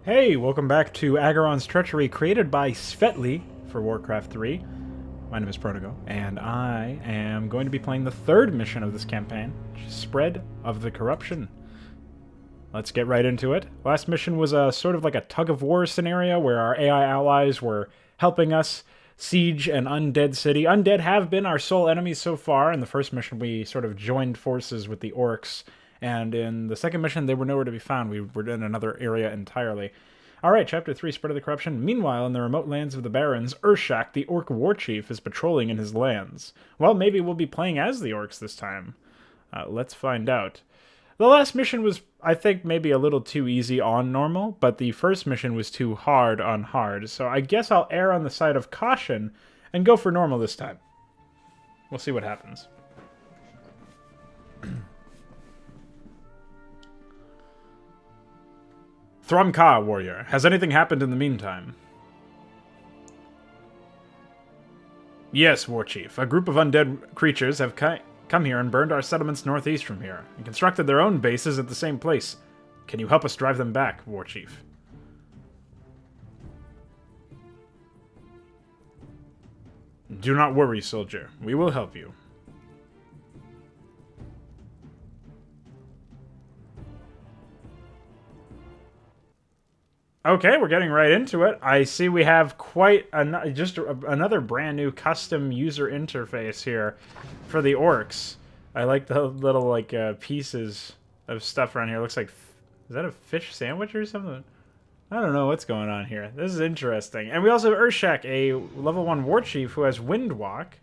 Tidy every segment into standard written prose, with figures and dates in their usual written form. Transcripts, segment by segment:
Hey, welcome back to Agerron's Treachery, created by Svetli for WarCraft 3. My name is Protogo, and I am going to be playing the third mission of this campaign, which is Spread of the Corruption. Let's get right into it. Last mission was a sort of like a tug-of-war scenario where our AI allies were helping us siege an undead city. Undead have been our sole enemies so far. In the first mission, we sort of joined forces with the orcs, and in the second mission, they were nowhere to be found. We were in another area entirely. Alright, Chapter 3, Spread of the Corruption. Meanwhile, in the remote lands of the Barons, Urshak, the Orc war chief, is patrolling in his lands. Well, maybe we'll be playing as the orcs this time. Let's find out. The last mission was, I think, maybe a little too easy on normal, but the first mission was too hard on hard, so I guess I'll err on the side of caution and go for normal this time. We'll see what happens. Thrumka, warrior. Has anything happened in the meantime? Yes, warchief. A group of undead creatures have come here and burned our settlements northeast from here, and constructed their own bases at the same place. Can you help us drive them back, warchief? Do not worry, soldier. We will help you. Okay, we're getting right into it. I see we have quite another brand new custom user interface here for the orcs. I like the little like pieces of stuff around here. Looks like, is that a fish sandwich or something? I don't know what's going on here. This is interesting. And we also have Urshak, a level 1 war chief who has wind walk,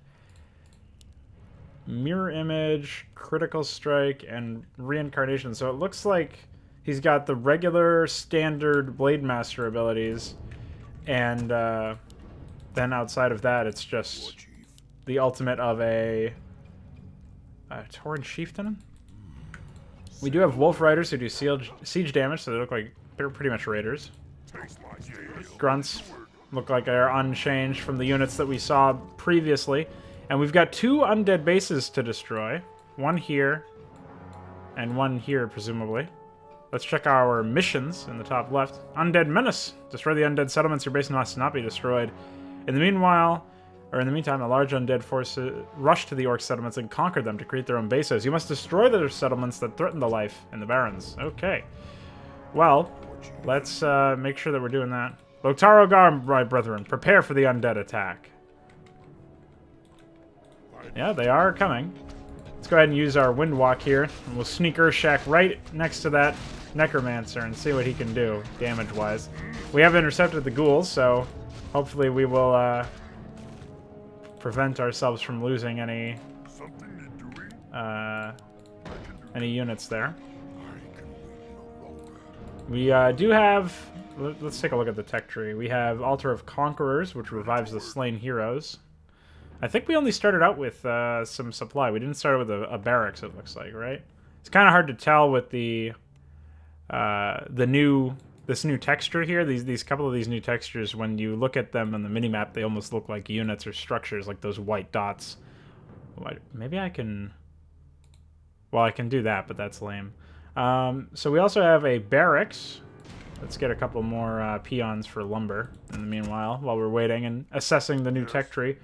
mirror image, critical strike, and reincarnation. So it looks like he's got the regular, standard Blade Master abilities, and then outside of that, it's just the ultimate of a Tauren Chieftain. We do have Wolf Riders who do siege damage, so they look like they're pretty much raiders. Grunts look like they're unchanged from the units that we saw previously. And we've got 2 undead bases to destroy. One here, and one here, presumably. Let's check our missions in the top left. Undead Menace. Destroy the undead settlements. Your base must not be destroyed. In the meantime, a large undead force rush to the orc settlements and conquer them to create their own bases. You must destroy their settlements that threaten the life in the Barrens. Okay. Well, let's make sure that we're doing that. Loktar Ogar, my brethren, prepare for the undead attack. Yeah, they are coming. Let's go ahead and use our wind walk here, and we'll sneak Urshak right next to that necromancer and see what he can do damage-wise. We have intercepted the ghouls, so hopefully we will prevent ourselves from losing any units there. We do have, let's take a look at the tech tree. We have Altar of Conquerors, which revives the slain heroes. I think we only started out with some supply. We didn't start with a barracks, it looks like, right? It's kind of hard to tell with this new texture here. These couple of these new textures, when you look at them on the minimap, they almost look like units or structures, like those white dots. Maybe I can... Well, I can do that, but that's lame. So we also have a barracks. Let's get a couple more peons for lumber in the meanwhile, while we're waiting and assessing the new tech tree.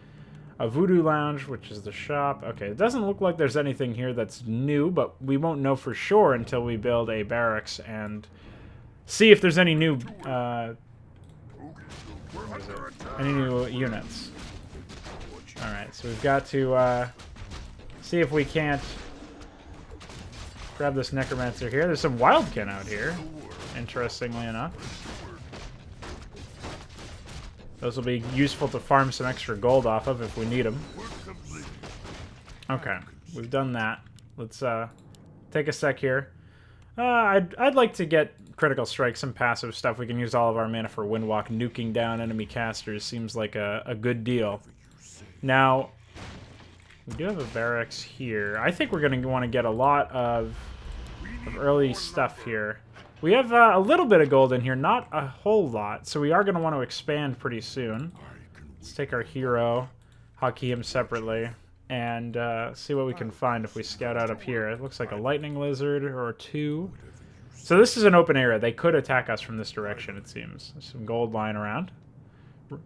A Voodoo Lounge, which is the shop. Okay, it doesn't look like there's anything here that's new, but we won't know for sure until we build a barracks and see if there's any new units. Alright, so we've got to see if we can't grab this necromancer here. There's some wildkin out here, interestingly enough. Those will be useful to farm some extra gold off of if we need them. Okay, we've done that. Let's take a sec here. I'd like to get critical strike, some passive stuff. We can use all of our mana for Windwalk. Nuking down enemy casters seems like a good deal. Now, we do have a barracks here. I think we're going to want to get a lot of early stuff here. We have a little bit of gold in here, not a whole lot, so we are going to want to expand pretty soon. Let's take our hero, hotkey him separately, and see what we can find if we scout out up here. It looks like a lightning lizard or 2. So this is an open area. They could attack us from this direction, it seems. There's some gold lying around.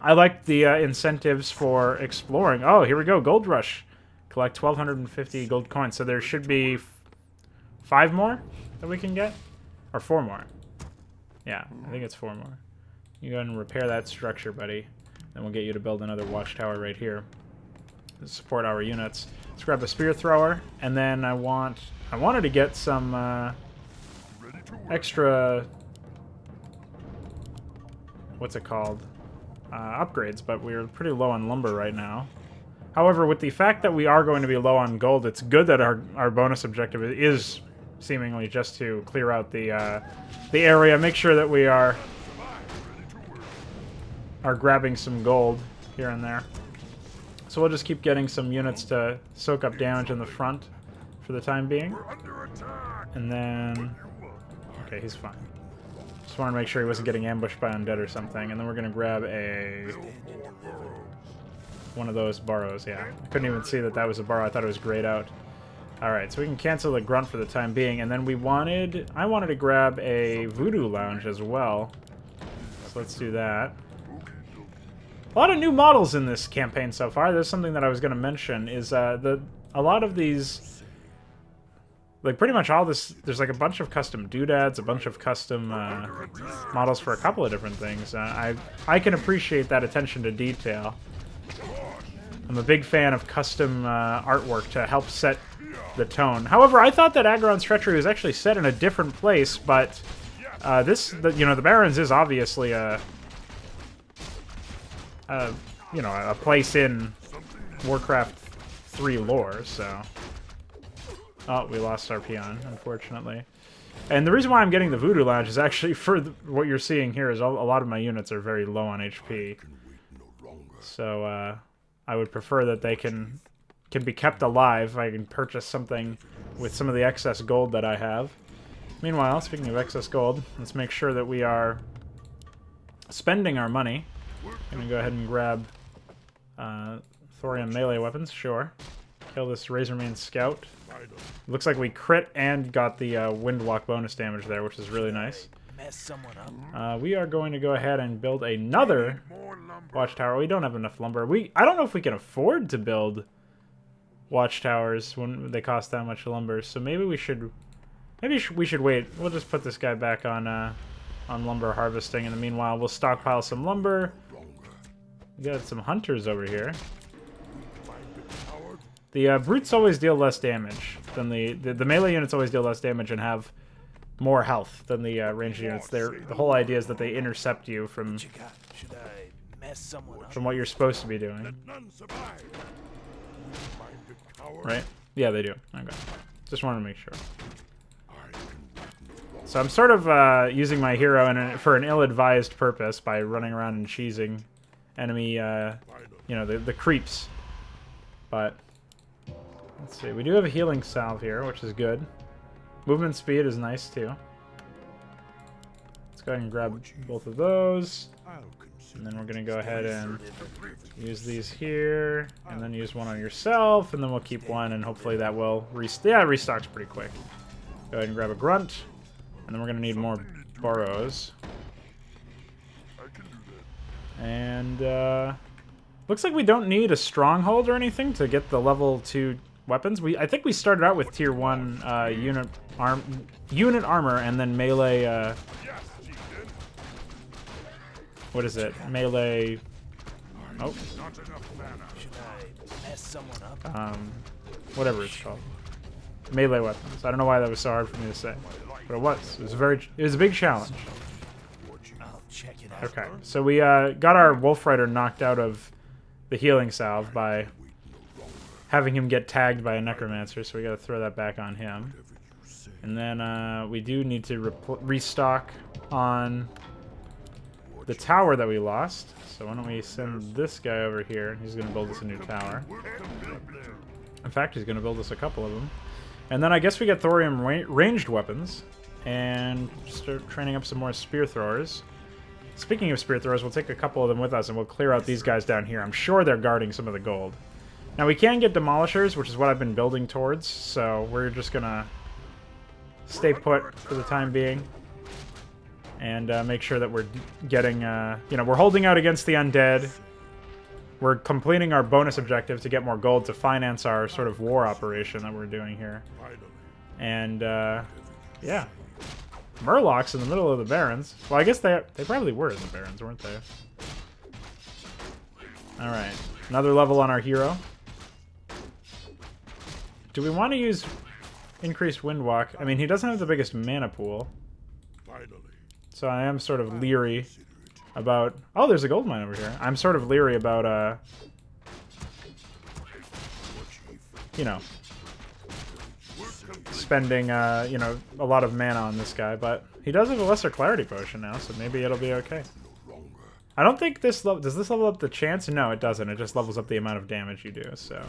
I like the incentives for exploring. Oh, here we go. Gold rush. Collect 1,250 gold coins. So there should be 5 more that we can get? Or 4 more. Yeah, I think it's 4 more. You go ahead and repair that structure, buddy. Then we'll get you to build another watchtower right here to support our units. Let's grab a spear thrower, and then I wanted to get some extra, what's it called? Upgrades, but we're pretty low on lumber right now. However, with the fact that we are going to be low on gold, it's good that our bonus objective is seemingly just to clear out the area, make sure that we are grabbing some gold here and there. So we'll just keep getting some units to soak up damage in the front for the time being. And then... Okay, he's fine. Just want to make sure he wasn't getting ambushed by undead or something. And then we're going to grab one of those burrows, yeah. I couldn't even see that that was a burrow. I thought it was grayed out. Alright, so we can cancel the grunt for the time being. And then I wanted to grab a voodoo lounge as well. So let's do that. A lot of new models in this campaign so far. There's something that I was going to mention is a lot of these, like pretty much all this, there's like a bunch of custom doodads, a bunch of custom models for a couple of different things. I can appreciate that attention to detail. I'm a big fan of custom artwork to help set the tone. However, I thought that Agerron's Treachery was actually set in a different place, but the Barrens is obviously a place in WarCraft 3 lore, so... Oh, we lost our peon, unfortunately. And the reason why I'm getting the Voodoo Lounge is actually for what you're seeing here is a lot of my units are very low on HP. So, I would prefer that they can be kept alive. I can purchase something with some of the excess gold that I have. Meanwhile, speaking of excess gold, let's make sure that we are spending our money. I'm gonna go ahead and grab thorium melee weapons, sure. Kill this Razormane Scout. Looks like we crit and got the Windwalk bonus damage there, which is really nice. We are going to go ahead and build another watchtower. We don't have enough lumber. I don't know if we can afford to build watchtowers when they cost that much lumber, so maybe we should wait. We'll just put this guy back on lumber harvesting. In the meanwhile, we'll stockpile some lumber. We got some hunters over here. The brutes always deal less damage than the melee units always deal less damage and have more health than the ranged units. The whole idea is that they intercept you from what you're supposed to be doing. Right? Yeah, they do. Okay. Just wanted to make sure. So I'm sort of using my hero for an ill-advised purpose by running around and cheesing enemy, the creeps. But let's see. We do have a healing salve here, which is good. Movement speed is nice too. Let's go ahead and grab both of those. And then we're going to go ahead and use these here. And then use one on yourself. And then we'll keep one, and hopefully that will restock. Yeah, it restocks pretty quick. Go ahead and grab a grunt. And then we're going to need more burrows. And looks like we don't need a stronghold or anything to get the level 2 weapons. I think we started out with tier 1 unit armor and then melee. What is it? Melee. Oh. Whatever it's called. Melee weapons. I don't know why that was so hard for me to say, but it was. It was a big challenge. Okay, so we got our Wolf Rider knocked out of the healing salve by having him get tagged by a necromancer, so we got to throw that back on him. And then we do need to restock on the tower that we lost. So why don't we send this guy over here? He's going to build us a new tower. In fact, he's going to build us a couple of them. And then I guess we get thorium ranged weapons and start training up some more spear throwers. Speaking of spear throwers, we'll take a couple of them with us and we'll clear out these guys down here. I'm sure they're guarding some of the gold. Now we can get demolishers, which is what I've been building towards, so we're just gonna stay put for the time being. And make sure that we're getting, you know, we're holding out against the undead. We're completing our bonus objective to get more gold to finance our sort of war operation that we're doing here. And, yeah. Murlocs in the middle of the Barrens. Well, I guess they probably were in the Barrens, weren't they? Alright. Another level on our hero. Do we want to use increased Windwalk? I mean, he doesn't have the biggest mana pool. So I am sort of leery about... Oh, there's a gold mine over here. I'm sort of leery about, you know, spending, you know, a lot of mana on this guy, but he does have a lesser clarity potion now, so maybe it'll be okay. I don't think this does this level up the chance? No, it doesn't. It just levels up the amount of damage you do, so...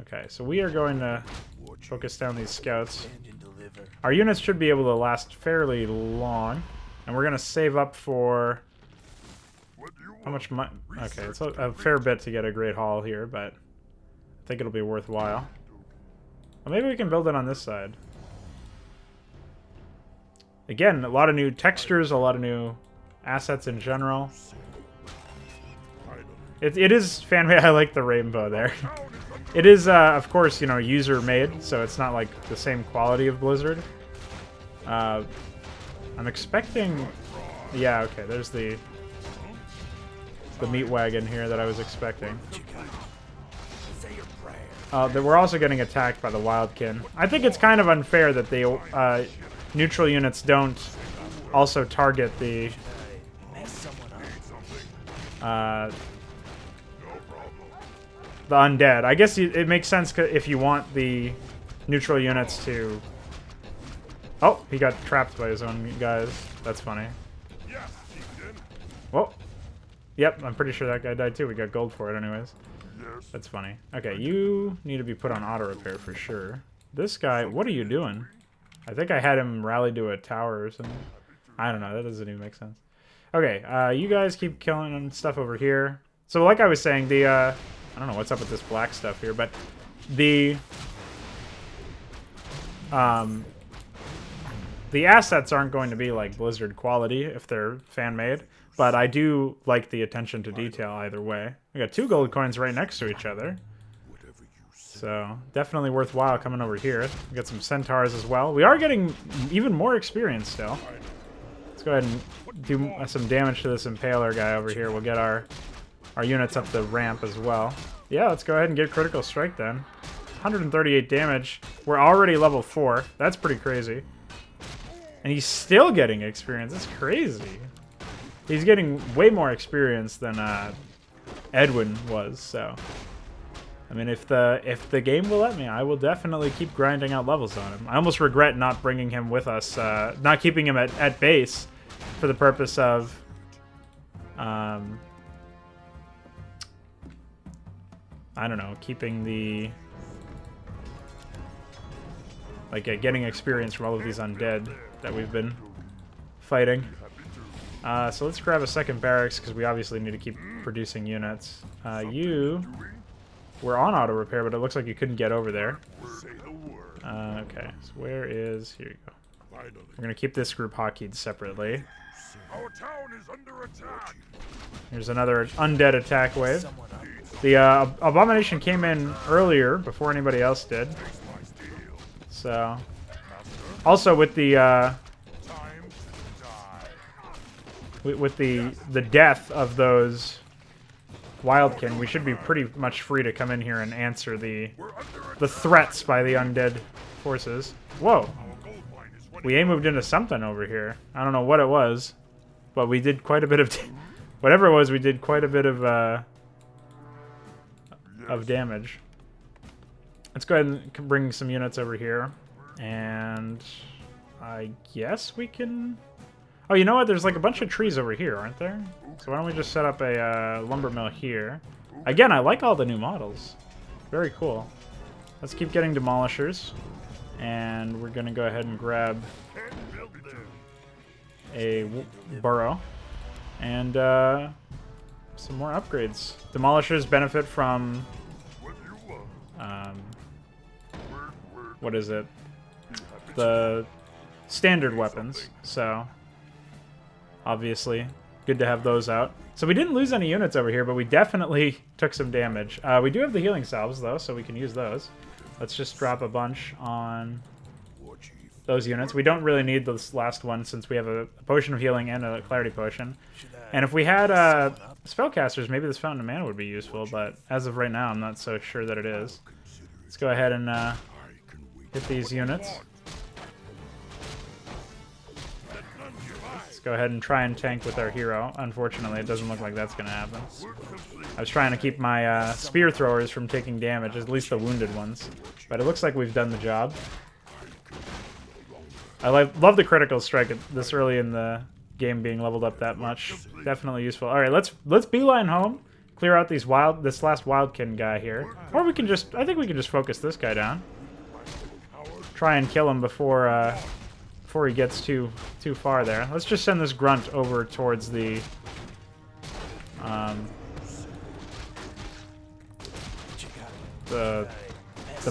Okay, so we are going to focus down these scouts. Our units should be able to last fairly long, and we're going to save up for... How much money? Okay, it's a fair bit to get a Great Hall here, but I think it'll be worthwhile. Well, maybe we can build it on this side. Again, a lot of new textures, a lot of new assets in general. It is fan-made. I like the rainbow there. It is, of course, you know, user-made, so it's not like the same quality of Blizzard. I'm expecting... Yeah, okay, there's the meat wagon here that I was expecting. We're also getting attacked by the Wildkin. I think it's kind of unfair that the neutral units don't also target the undead. I guess it makes sense if you want the neutral units to... Oh, he got trapped by his own guys. That's funny. Whoa. Yep, I'm pretty sure that guy died too. We got gold for it anyways. That's funny. Okay, you need to be put on auto repair for sure. This guy, what are you doing? I think I had him rally to a tower or something. I don't know, that doesn't even make sense. Okay, you guys keep killing stuff over here. So like I was saying, the, I don't know what's up with this black stuff here, but the assets aren't going to be like Blizzard quality if they're fan-made, but I do like the attention to detail either way. We got 2 gold coins right next to each other. So, definitely worthwhile coming over here. We got some centaurs as well. We are getting even more experience still. Let's go ahead and do some damage to this impaler guy over here. We'll get our units up the ramp as well. Yeah, let's go ahead and get critical strike then. 138 damage. We're already level 4. That's pretty crazy. And he's still getting experience. That's crazy. He's getting way more experience than Edwin was, so... I mean, if the game will let me, I will definitely keep grinding out levels on him. I almost regret not bringing him with us, not keeping him at base for the purpose of... I don't know, keeping the... Like, getting experience from all of these undead that we've been fighting. So let's grab a second barracks, because we obviously need to keep producing units. You were on auto repair, but it looks like you couldn't get over there. Okay, so where is... Here you go. We're going to keep this group hotkeyed separately. Our town is under attack. Here's another undead attack wave. The Abomination came in earlier, before anybody else did. So... Also, with the... with the death of those Wildkin, we should be pretty much free to come in here and answer the threats by the undead forces. Whoa! We moved into something over here. I don't know what it was, but we did quite a bit of... Whatever it was, we did quite a bit of damage. Let's go ahead and bring some units over here. And I guess we can... Oh, you know what? There's like a bunch of trees over here, aren't there? So why don't we just set up a lumber mill here? Again, I like all the new models. Very cool. Let's keep getting demolishers. And we're going to go ahead and grab a burrow. And some more upgrades. Demolishers benefit from... what is it? the standard weapons, so obviously good to have those out. So we didn't lose any units over here, but we definitely took some damage. We do have the healing salves, though, so we can use those. Let's just drop a bunch on those units. We don't really need this last one since we have a potion of healing and a clarity potion. And if we had spellcasters, maybe this Fountain of Mana would be useful, but as of right now, I'm not so sure that it is. Let's go ahead and hit these units. Let's go ahead and try and tank with our hero. Unfortunately, it doesn't look like that's going to happen. I was trying to keep my spear throwers from taking damage, at least the wounded ones. But it looks like we've done the job. I love the critical strike this early in the game being leveled up that much. Definitely useful. All right, let's beeline home. Clear out this last wildkin guy here. Or we can just, I think we can just focus this guy down. Try and kill him before he gets too far there. Let's just send this grunt over towards the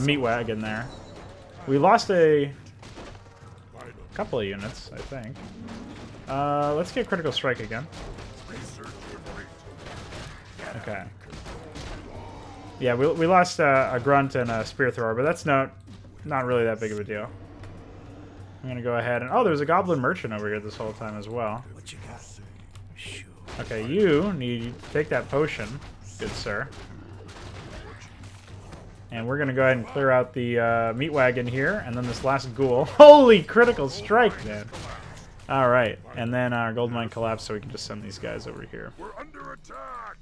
meat wagon there. We lost a couple of units, I think. Let's get critical strike again. Okay. Yeah, we lost a grunt and a spear thrower, but that's not really that big of a deal. I'm gonna go ahead and... Oh, there's a goblin merchant over here this whole time as well. Okay, you need to take that potion, good sir. And we're gonna go ahead and clear out the meat wagon here, and then this last ghoul. Holy critical strike, man! All right, and then our gold mine collapsed, so we can just send these guys over here. We're under attack.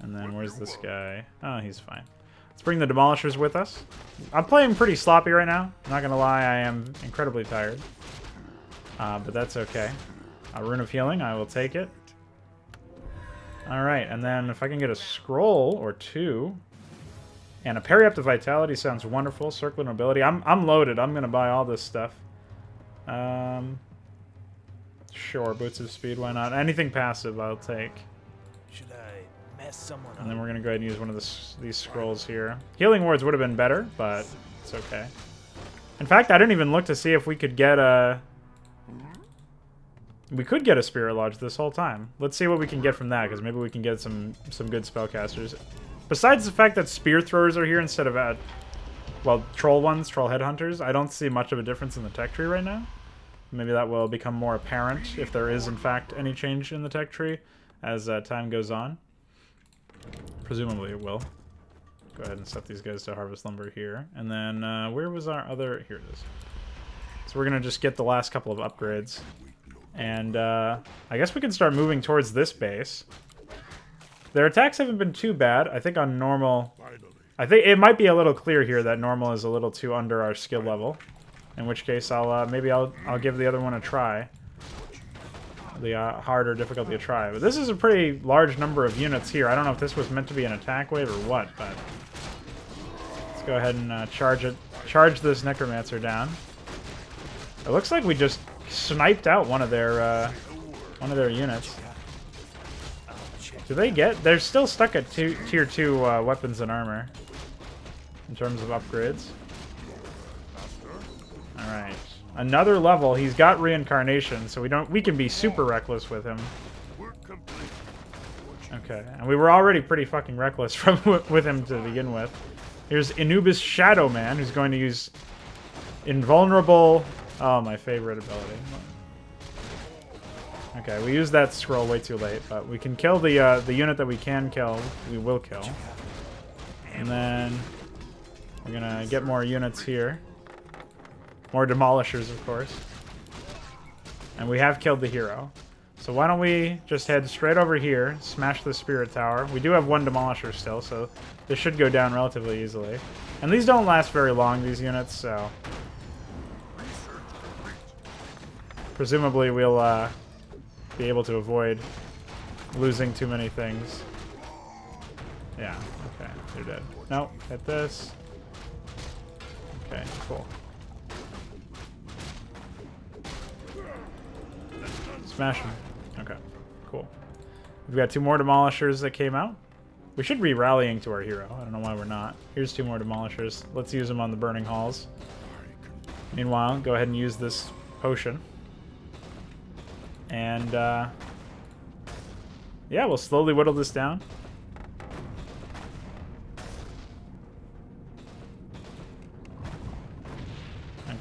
And then where's this guy? Oh, he's fine. Let's bring the demolishers with us. I'm playing pretty sloppy right now. I'm not gonna lie, I am incredibly tired. But that's okay. A rune of healing, I will take it. All right, and then if I can get a scroll or two, and a parry up to vitality sounds wonderful. Circle of nobility. I'm loaded. I'm gonna buy all this stuff. Sure, boots of speed. Why not? Anything passive, I'll take. Should I mess someone up? And then we're gonna go ahead and use one of these scrolls here. Healing wards would have been better, but it's okay. In fact, I didn't even look to see if we could get a. We could get a Spirit Lodge this whole time. Let's see what we can get from that, because maybe we can get some good spellcasters. Besides the fact that spear throwers are here instead of well, troll headhunters, I don't see much of a difference in the tech tree right now. Maybe that will become more apparent if there is, in fact, any change in the tech tree as time goes on. Presumably it will. Go ahead and set these guys to harvest lumber here. And then, where was our other... Here it is. So we're going to just get the last couple of upgrades. And I guess we can start moving towards this base. Their attacks haven't been too bad. I think on normal... I think it might be a little clear here that normal is a little too under our skill level. In which case, maybe I'll give the other one a try. The harder difficulty a try. But this is a pretty large number of units here. I don't know if this was meant to be an attack wave or what, but... Let's go ahead and charge this Necromancer down. It looks like we just sniped out one of their units. Do they get... They're still stuck at tier 2 weapons and armor. In terms of upgrades. Alright. Another level. He's got reincarnation, so we can be super reckless with him. Okay. And we were already pretty fucking reckless with him to begin with. Here's Anubis Shadow Man, who's going to use invulnerable... Oh, my favorite ability. Okay, we used that scroll way too late, but we can kill the unit that we can kill. We will kill. And then we're gonna get more units here. More demolishers, of course. And we have killed the hero. So why don't we just head straight over here, smash the spirit tower. We do have one demolisher still, so this should go down relatively easily. And these don't last very long, these units, so... Presumably we'll be able to avoid losing too many things. Yeah, okay, they're dead. Nope, hit this. Okay, cool. Smash them. Okay, cool. We've got 2 more demolishers that came out. We should be rallying to our hero. I don't know why we're not. Here's 2 more demolishers. Let's use them on the burning halls. Meanwhile, go ahead and use this potion. And, yeah, we'll slowly whittle this down.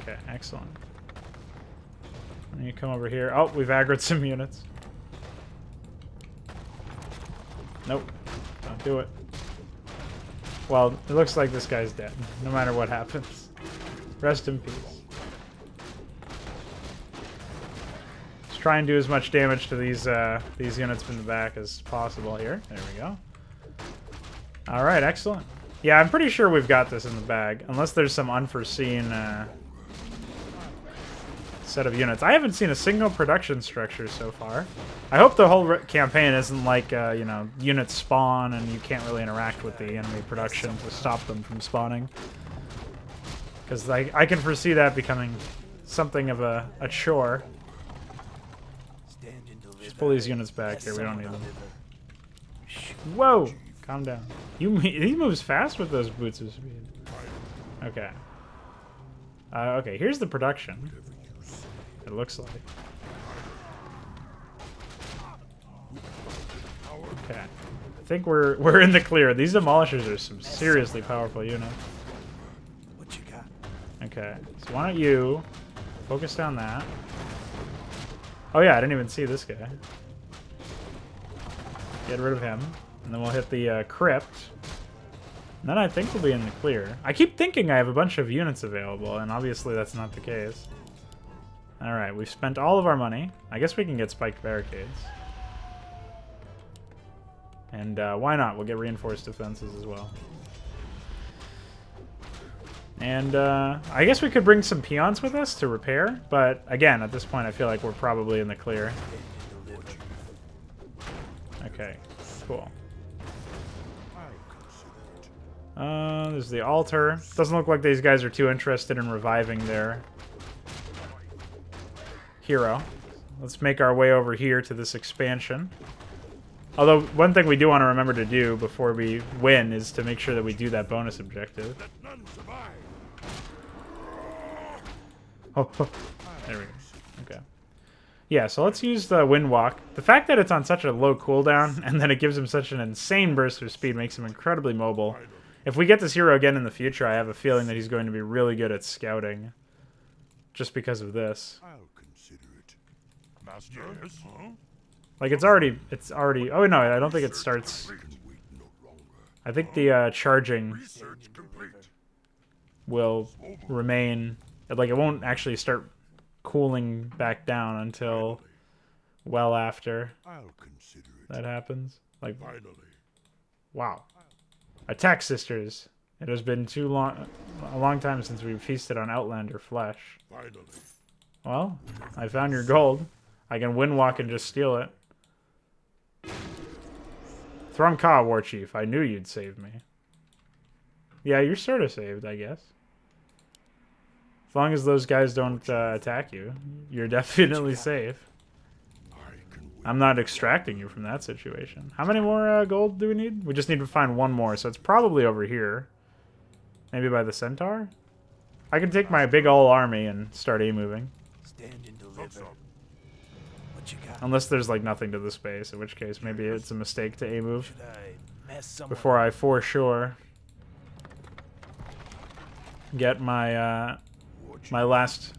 Okay, excellent. And you come over here. Oh, we've aggroed some units. Nope. Don't do it. Well, it looks like this guy's dead, no matter what happens. Rest in peace. Let's try and do as much damage to these units from the back as possible here. There we go. All right, excellent. Yeah, I'm pretty sure we've got this in the bag, unless there's some unforeseen set of units. I haven't seen a single production structure so far. I hope the whole campaign isn't like, you know, units spawn and you can't really interact with the enemy production to stop them from spawning. Because I can foresee that becoming something of a chore. Just pull these units back here. We don't need them. Whoa! Calm down. He moves fast with those boots of speed. Okay. Okay, here's the production. It looks like. Okay. I think we're in the clear. These demolishers are some seriously powerful units. What you got? Okay. So why don't you focus down that. Oh yeah, I didn't even see this guy. Get rid of him. And then we'll hit the crypt. And then I think we'll be in the clear. I keep thinking I have a bunch of units available, and obviously that's not the case. Alright, we've spent all of our money. I guess we can get spiked barricades. And why not? We'll get reinforced defenses as well. And I guess we could bring some peons with us to repair, but again, at this point I feel like we're probably in the clear. Okay, cool. There's the altar. Doesn't look like these guys are too interested in reviving their hero. Let's make our way over here to this expansion. Although, one thing we do want to remember to do before we win is to make sure that we do that bonus objective. Oh, there we go. Okay. Yeah, so let's use the Wind Walk. The fact that it's on such a low cooldown and that it gives him such an insane burst of speed makes him incredibly mobile. If we get this hero again in the future, I have a feeling that he's going to be really good at scouting. Just because of this. I'll consider it. Master? Yes? Huh? Like, it's already... Oh, no, I don't think it starts... I think the charging will remain... Like, it won't actually start cooling back down until well after that happens. Like, wow. Attack, sisters. It has been a long time since we've feasted on Outlander flesh. Well, I found your gold. I can wind walk and just steal it. Thrumka, War Chief. I knew you'd save me. Yeah, you're sort of saved, I guess. As long as those guys don't attack you, you're definitely safe. I'm not extracting you from that situation. How many more gold do we need? We just need to find one more, so it's probably over here. Maybe by the centaur? I can take my big ol' army and start A-moving. Stand and deliver. What you got? Unless there's like nothing to the space, in which case maybe it's a mistake to A-move. Should I mess someone Before I for sure get my my last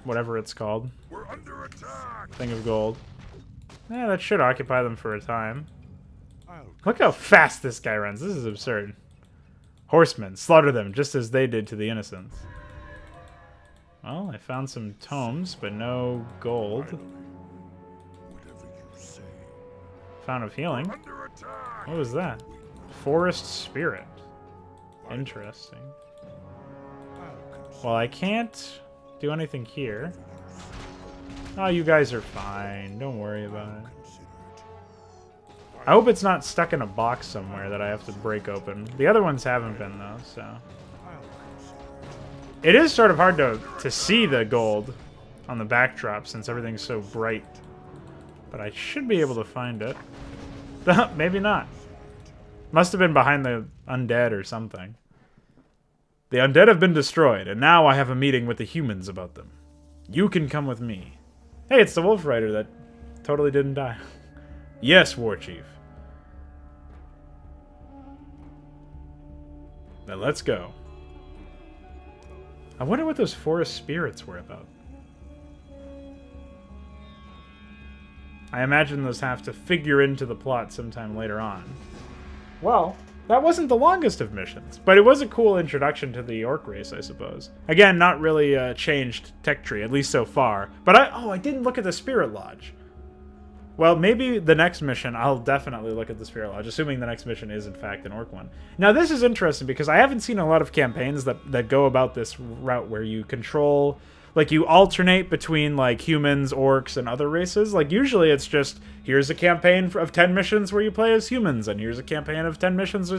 whatever it's called. We're under attack. Thing of gold. Yeah, that should occupy them for a time. Look how fast this guy runs. This is absurd. Horsemen, slaughter them just as they did to the innocents. Well, I found some tomes, but no gold. Fountain of healing. What was that? Forest spirit. Interesting. Well, I can't do anything here. Oh, you guys are fine. Don't worry about it. I hope it's not stuck in a box somewhere that I have to break open. The other ones haven't been, though, so... It is sort of hard to see the gold on the backdrop since everything's so bright. But I should be able to find it. Maybe not. Must have been behind the undead or something. The undead have been destroyed, and now I have a meeting with the humans about them. You can come with me. Hey, it's the Wolf Rider that totally didn't die. Yes, War Chief. Then let's go. I wonder what those forest spirits were about. I imagine those have to figure into the plot sometime later on. Well, that wasn't the longest of missions, but it was a cool introduction to the orc race, I suppose. Again, not really a changed tech tree, at least so far. But I didn't look at the Spirit Lodge. Well, maybe the next mission, I'll definitely look at the Spirit Lodge, assuming the next mission is, in fact, an orc one. Now, this is interesting, because I haven't seen a lot of campaigns that go about this route where you control... Like, you alternate between, like, humans, orcs, and other races. Like, usually it's just, here's a campaign of 10 missions where you play as humans, and here's a campaign of 10 missions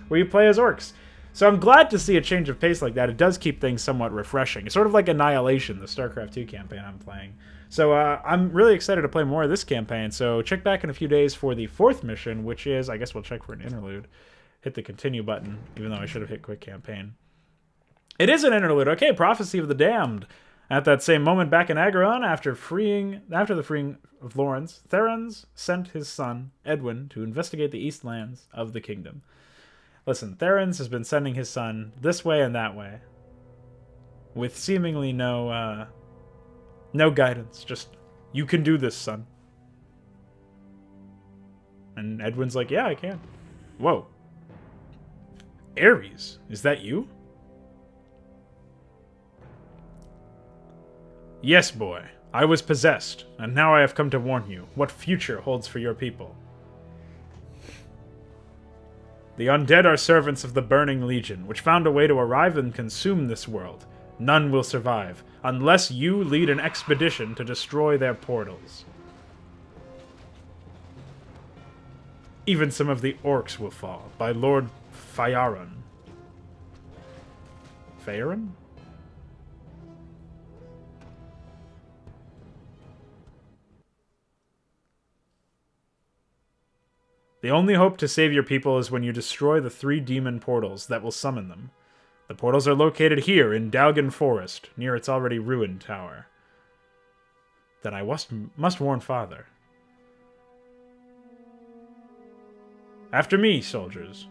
where you play as orcs. So I'm glad to see a change of pace like that. It does keep things somewhat refreshing. It's sort of like Annihilation, the StarCraft 2 campaign I'm playing. So I'm really excited to play more of this campaign, so check back in a few days for the 4th mission, which is, I guess we'll check for an interlude. Hit the continue button, even though I should have hit quick campaign. It is an interlude. Okay, Prophecy of the Damned. At that same moment back in Agerron, after the freeing of Lawrence, Therens sent his son, Edwin, to investigate the east lands of the kingdom. Listen, Therens has been sending his son this way and that way, with seemingly no guidance. Just, you can do this, son. And Edwin's like, yeah, I can. Whoa. Ares, is that you? Yes, boy. I was possessed, and now I have come to warn you what future holds for your people. The undead are servants of the Burning Legion, which found a way to arrive and consume this world. None will survive, unless you lead an expedition to destroy their portals. Even some of the orcs will fall, by Lord Fyaron. Fyaron? The only hope to save your people is when you destroy the 3 demon portals that will summon them. The portals are located here in Dalgan Forest, near its already ruined tower. Then I must warn Father. After me, soldiers.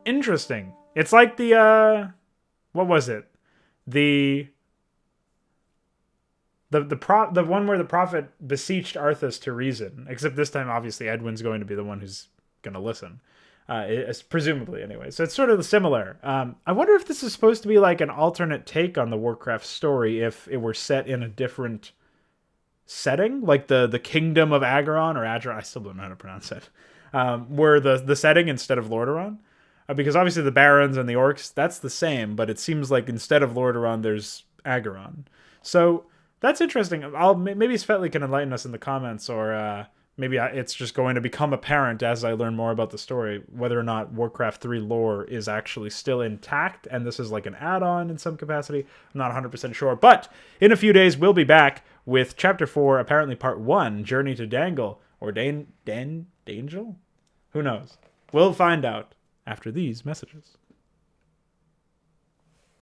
Interesting. It's like the, what was it? The one where the prophet beseeched Arthas to reason, except this time obviously Edwin's going to be the one who's going to listen, presumably anyway. So it's sort of similar. I wonder if this is supposed to be like an alternate take on the WarCraft story if it were set in a different setting, like the kingdom of Agerron or Agerron. I still don't know how to pronounce it. Were the setting instead of Lordaeron. Because obviously the Barons and the Orcs, that's the same, but it seems like instead of Lordaeron, there's Agerron. So that's interesting. Maybe Svetli can enlighten us in the comments, or maybe it's just going to become apparent as I learn more about the story, whether or not Warcraft 3 lore is actually still intact, and this is like an add-on in some capacity. I'm not 100% sure, but in a few days, we'll be back with Chapter 4, apparently Part 1, Journey to Dangle, or Dangel? Who knows? We'll find out after these messages.